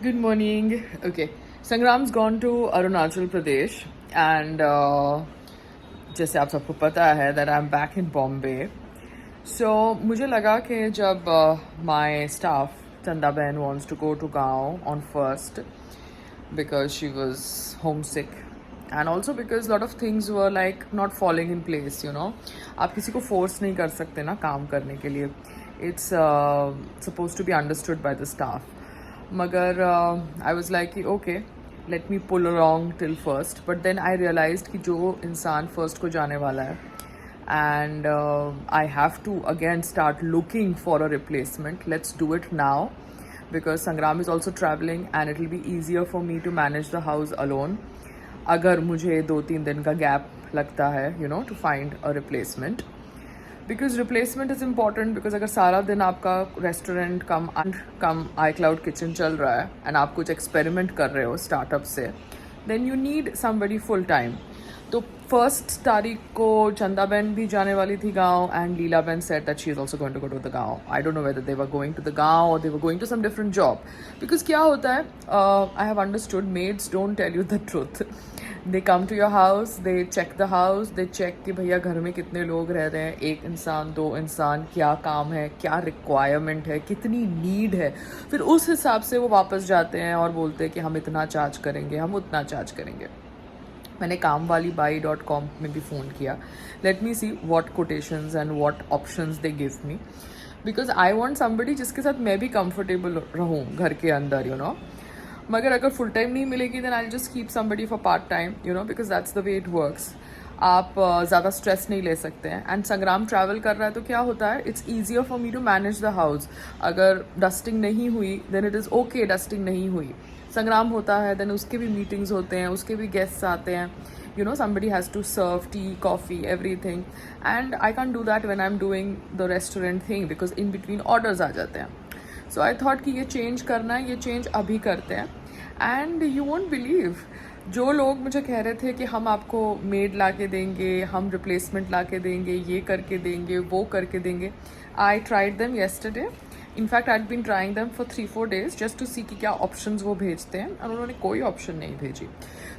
Good morning. Okay, Sangram's gone to Arunachal Pradesh, and जैसे आप सबको पता है that I'm back in Bombay. So मुझे लगा कि जब my staff Chanda Ben wants to go to गाँव on first because she was homesick and also because a lot of things were like not falling in place, you know. आप किसी को force नहीं कर सकते ना काम करने के लिए. It's supposed to be understood by the staff. मगर आई वॉज लाइक कि okay let me pull along till first, but then I realized कि जो इंसान फर्स्ट को जाने वाला है and I have to again start looking for a replacement. Let's do it now because Sangram is also traveling and it will be easier for me to manage the house alone. अगर मुझे 2-3 दिन का gap लगता है, you know, to find a replacement. Because replacement is important. Because अगर सारा दिन आपका रेस्टोरेंट कम iCloud किचन चल रहा है एंड आप कुछ एक्सपेरिमेंट कर रहे हो स्टार्टअप से, then you need somebody full time. तो 1 तारीख को चंदा बहन भी जाने वाली थी गाँव एंड लीला बहन said that she is also going to go to the गाँव. I don't know whether they were going to the गाँव और they were going to some different job. Because क्या होता है, I have understood maids don't tell you the truth. They come to your house, they check the house, they check कि भैया घर में कितने लोग रह रहे हैं, 1 इंसान 2 इंसान, क्या काम है, क्या रिक्वायरमेंट है, कितनी नीड है. फिर उस हिसाब से वो वापस जाते हैं और बोलते हैं कि हम इतना चार्ज करेंगे, हम उतना चार्ज करेंगे. मैंने kamwalibai.com में भी फ़ोन किया. Late me see what quotations and what options they give me, because I want somebody जिसके साथ मैं भी कंफर्टेबल रहूँ घर के अंदर, यू नो. मगर अगर फुल टाइम नहीं मिलेगी then I just keep somebody for part time, you know, because that's the way it works. आप ज़्यादा स्ट्रेस नहीं ले सकते हैं. एंड संग्राम ट्रैवल कर रहा है तो क्या होता है, it's easier for me to manage the house. अगर डस्टिंग नहीं हुई then it is okay, dusting नहीं हुई. संग्राम होता है देन उसके भी मीटिंग्स होते हैं, उसके भी गेस्ट्स आते हैं, you know, somebody has to serve tea, coffee, everything, and I can't do that when I'm doing the restaurant thing because in between orders आ जाते हैं. So I thought कि ये चेंज करना है, ये चेंज अभी करते हैं. एंड यू वोंट बिलीव, जो लोग मुझे कह रहे थे कि हम आपको मेड ला के देंगे, हम रिप्लेसमेंट ला के देंगे, ये करके देंगे, वो करके देंगे, I tried them yesterday. In fact I been trying them for 3-4 days just to see कि क्या ऑप्शंस वो भेजते हैं, और उन्होंने कोई ऑप्शन नहीं भेजी.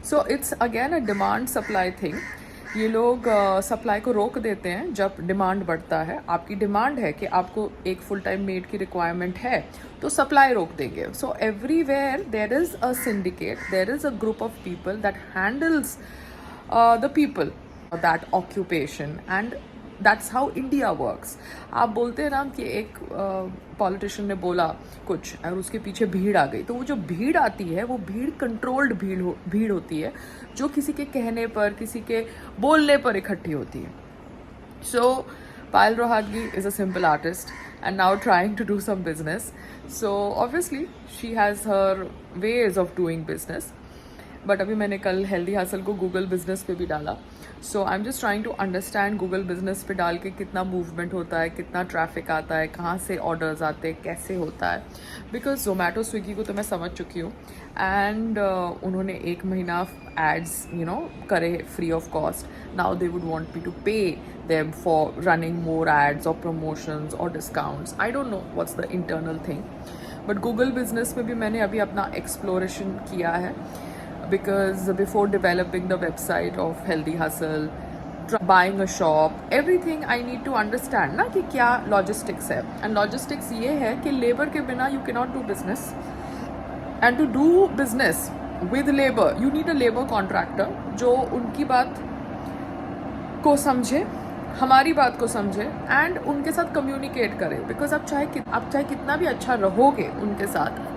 So it's again a demand supply thing. ये लोग सप्लाई को रोक देते हैं जब डिमांड बढ़ता है. आपकी डिमांड है कि आपको एक फुल टाइम मेड की रिक्वायरमेंट है तो सप्लाई रोक देंगे. So everywhere there is a syndicate, there is a group of people that handles the people that occupation, and that's how India works. आप बोलते हैं ना कि एक पॉलिटिशियन ने बोला कुछ और उसके पीछे भीड़ आ गई, तो वो जो भीड़ आती है वो भीड़ कंट्रोल्ड भीड़ होती है, जो किसी के कहने पर, किसी के बोलने पर इकट्ठी होती है. So Payal Rohatgi is a simple artist and now trying to do some business. So obviously she has her ways of doing business. But अभी मैंने कल हेल्दी हासिल को गूगल बिजनेस पे भी डाला. So I am just trying to understand Google business पे डाल के कितना मूवमेंट होता है, कितना ट्रैफिक आता है, कहाँ से ऑर्डर्स आते हैं, कैसे होता है. बिकॉज जोमेटो स्विगी को तो मैं समझ चुकी हूँ एंड उन्होंने 1 महीना एड्स यू नो करे free of cost. Now they would want me to pay them for running more ads और प्रमोशंस और discounts. I don't know what's the internal thing, but Google business में भी मैंने अभी अपना एक्सप्लोरेशन किया है. Because before developing the website of Healthy Hustle, buying a shop, everything I need to understand ना कि क्या logistics है. And logistics ये है कि labor के बिना you cannot do business. And to do business with labor, you need a labor contractor जो उनकी बात को समझे, हमारी बात को समझे एंड उनके साथ कम्युनिकेट करे. बिकॉज आप चाहे कितना भी अच्छा रहोगे उनके साथ,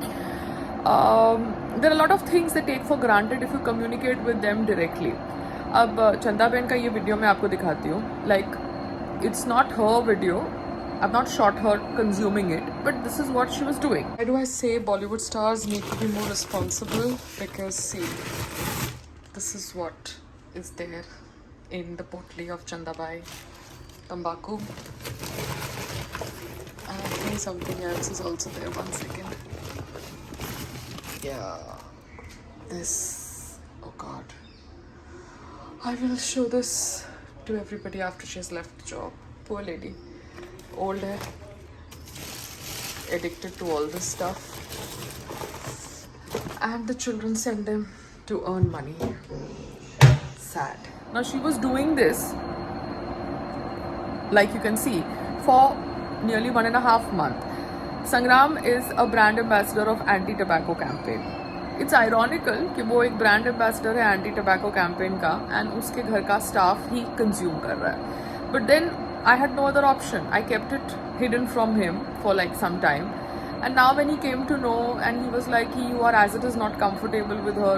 there are a lot of things they take for granted if you communicate with them directly. अब चंदा बहन का ये वीडियो मैं आपको दिखाती हूँ. Like it's not her video, I've not shot her consuming it, but this is what she was doing. Why do I say Bollywood stars need to be more responsible? Because see, this is what is there in the potli of Chandabai. Tambaku. And I think something else is also there. 1 second. Yeah, this, oh god, I will show this to everybody after she has left the job. Poor lady, old hai, addicted to all this stuff. and the children send them to earn money. Sad. Now she was doing this, like you can see, for nearly 1.5 months. Sangram is a brand ambassador of anti-tobacco campaign. It's ironical कि वो एक brand ambassador है anti-tobacco campaign का and उसके घर का staff ही consume कर रहा है. But then I had no other option. I kept it hidden from him for like some time. And now when he came to know and he was like, you are as it is not comfortable with her,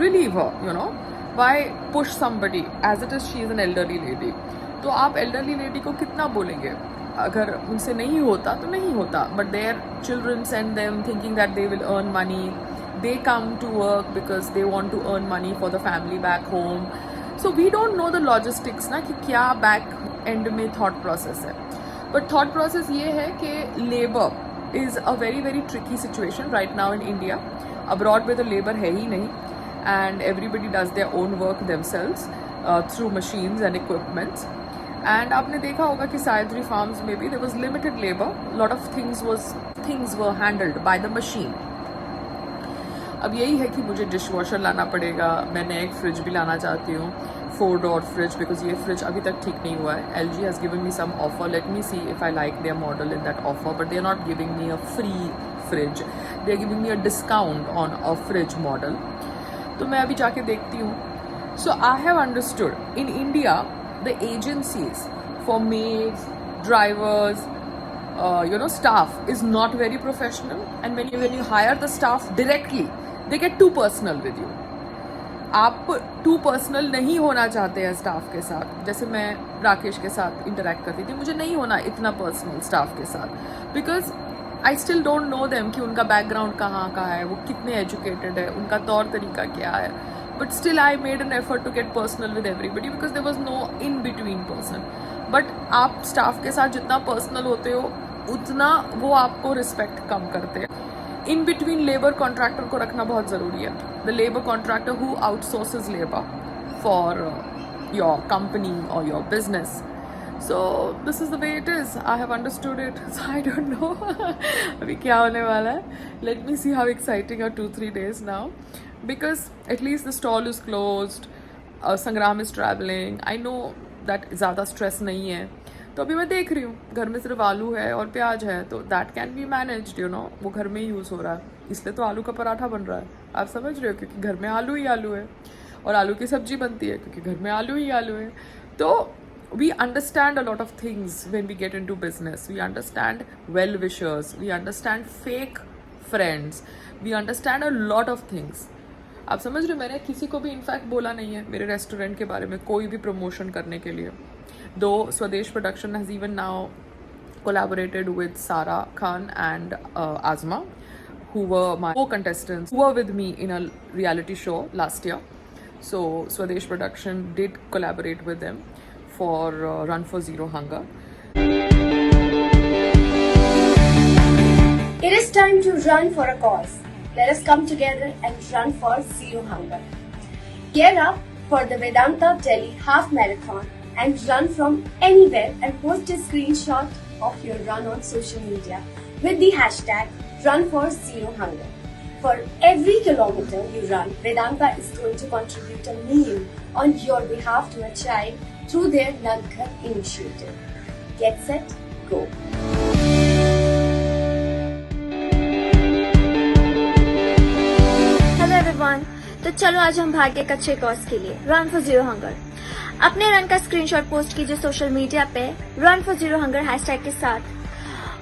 relieve her, you know. Why push somebody? As it is, she is an elderly lady. तो आप elderly lady को कितना बोलेंगे? अगर उनसे नहीं होता तो नहीं होता. But their children send them thinking that they will earn money. They come to work because they want to earn money for the family back home. So we don't know the logistics ना कि क्या back end में thought process है. But thought process ये है कि labor is a very very tricky situation right now in India. Abroad में तो labor है ही नहीं and everybody does their own work themselves through machines and equipments. And आपने देखा होगा कि Sayadri farms में भी there was limited labor. Lot of things were handled by the machine. अब यही है कि मुझे डिश वॉशर लाना पड़ेगा. मैं नया एक फ्रिज भी लाना चाहती हूँ, 4 door फ्रिज, बिकॉज ये फ्रिज अभी तक ठीक नहीं हुआ है. LG has given me some offer. Let me see if I like their model in that offer, but they are not giving me a free fridge. They are giving me a discount on a fridge model. तो मैं अभी जाके देखती हूँ. So I have understood in India the agencies for maids, drivers, staff is not very professional, and when you hire the staff directly, they get too personal with you. आप too personal नहीं होना चाहते हैं staff के साथ. जैसे मैं राकेश के साथ इंटरेक्ट करती थी, मुझे नहीं होना इतना पर्सनल स्टाफ के साथ, because I still don't know them कि उनका बैकग्राउंड कहाँ का है, वो कितने एजुकेटेड है, उनका तौर तरीका क्या है. But still I made an effort to get personal with everybody because there was no in between person. But आप स्टाफ के साथ जितना पर्सनल होते हो उतना वो आपको रिस्पेक्ट कम करते हैं. इन बिटवीन लेबर कॉन्ट्रैक्टर को रखना बहुत ज़रूरी है. The labour contractor who outsources labour for your company और your business. So this is the way it is. I have understood it. So I don't know अभी क्या होने वाला है. Let me see how exciting are 2-3 days now, because at least the stall is closed. Sangram is travelling. I know that ज़्यादा stress नहीं है. तो अभी मैं देख रही हूँ घर में सिर्फ आलू है और प्याज है, तो दैट कैन बी मैनेज्ड, वो घर में ही यूज़ हो रहा है. इसलिए तो आलू का पराठा बन रहा है, आप समझ रहे हो, क्योंकि घर में आलू ही आलू है. और आलू की सब्जी बनती है क्योंकि घर में आलू ही आलू है. तो we understand a lot of things when we get into business. We understand well wishers, we understand fake friends, we understand a lot of things. आप समझ रहे हो, मैंने किसी को भी इनफैक्ट बोला नहीं है मेरे रेस्टोरेंट के बारे में कोई भी प्रमोशन करने के लिए. Though Swadesh Production has even now collaborated with Sara Khan and Azma, who were my co-contestants, who were with me in a reality show last year. So Swadesh Production did collaborate with them for Run for Zero Hunger. It is time to run for a cause. Let us come together and run for Zero Hunger. Gear up for the Vedanta Delhi Half Marathon and run from anywhere and post a screenshot of your run on social media with the hashtag #RunForZeroHunger. For every kilometer you run, Vedanta is going to contribute a meal on your behalf to a child through their Nandghar initiative. Get set, go. Hello everyone. तो चलो आज हम भाग्य एक अच्छे cause के लिए run for zero hunger. अपने रन का स्क्रीनशॉट पोस्ट कीजिए सोशल मीडिया पे run for zero hunger hashtag के साथ,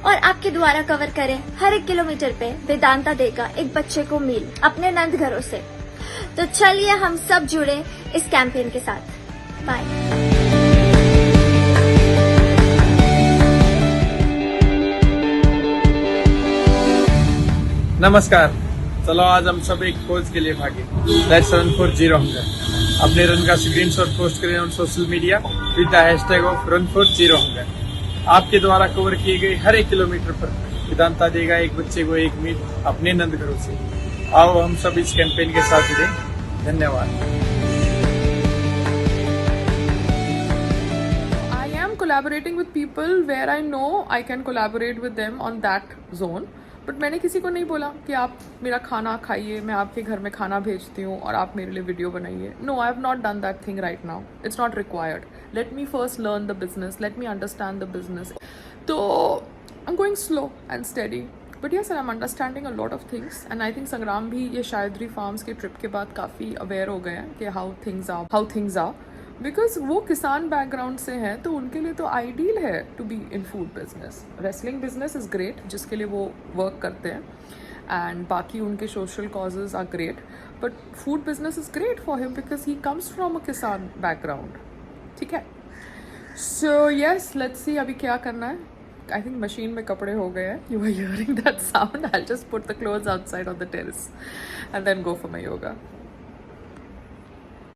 और आपके द्वारा कवर करें हर 1 किलोमीटर पे वेदांता देगा एक बच्चे को मील अपने नंद घरों से. तो चलिए हम सब जुड़े इस कैंपेन के साथ. बाय. नमस्कार. चलो आज हम सब एक कोज के लिए भागे. That's run for zero hunger. अपने रन का स्क्रीनशॉट पोस्ट करें on social media with the hashtag of run for zero hunger. आपके द्वारा कवर किए गए हर 1 किलोमीटर पर वेदांता देगा एक बच्चे को एक मील अपने नंद घरों से. आओ हम सब इस कैंपेन के साथ जुड़े. धन्यवाद. I am collaborating with people where I know I can collaborate with them on that zone. But मैंने किसी को नहीं बोला कि आप मेरा खाना खाइए, मैं आपके घर में खाना भेजती हूँ और आप मेरे लिए वीडियो बनाइए. No, I have not done that thing right now. It's not required. Let me first learn the business, let me understand the business. तो I am going slow and steady. But yes, I am understanding a lot of things and I think Sangram भी ये शायदरी farms के trip के बाद काफ़ी aware हो गए हैं कि हाउ थिंग्स आर. बिकॉज वो किसान बैकग्राउंड से हैं तो उनके लिए तो आइडियल है to be in food business. Wrestling business is great जिसके लिए वो वर्क करते हैं एंड बाकी उनके social causes are great, but food business is great for him because he comes from a किसान बैकग्राउंड. ठीक है. सो यस, लेट्स सी अभी क्या करना है. आई थिंक मशीन में कपड़े हो गए हैं. You are hearing that sound. I just put the clothes outside on the terrace and then go for my yoga.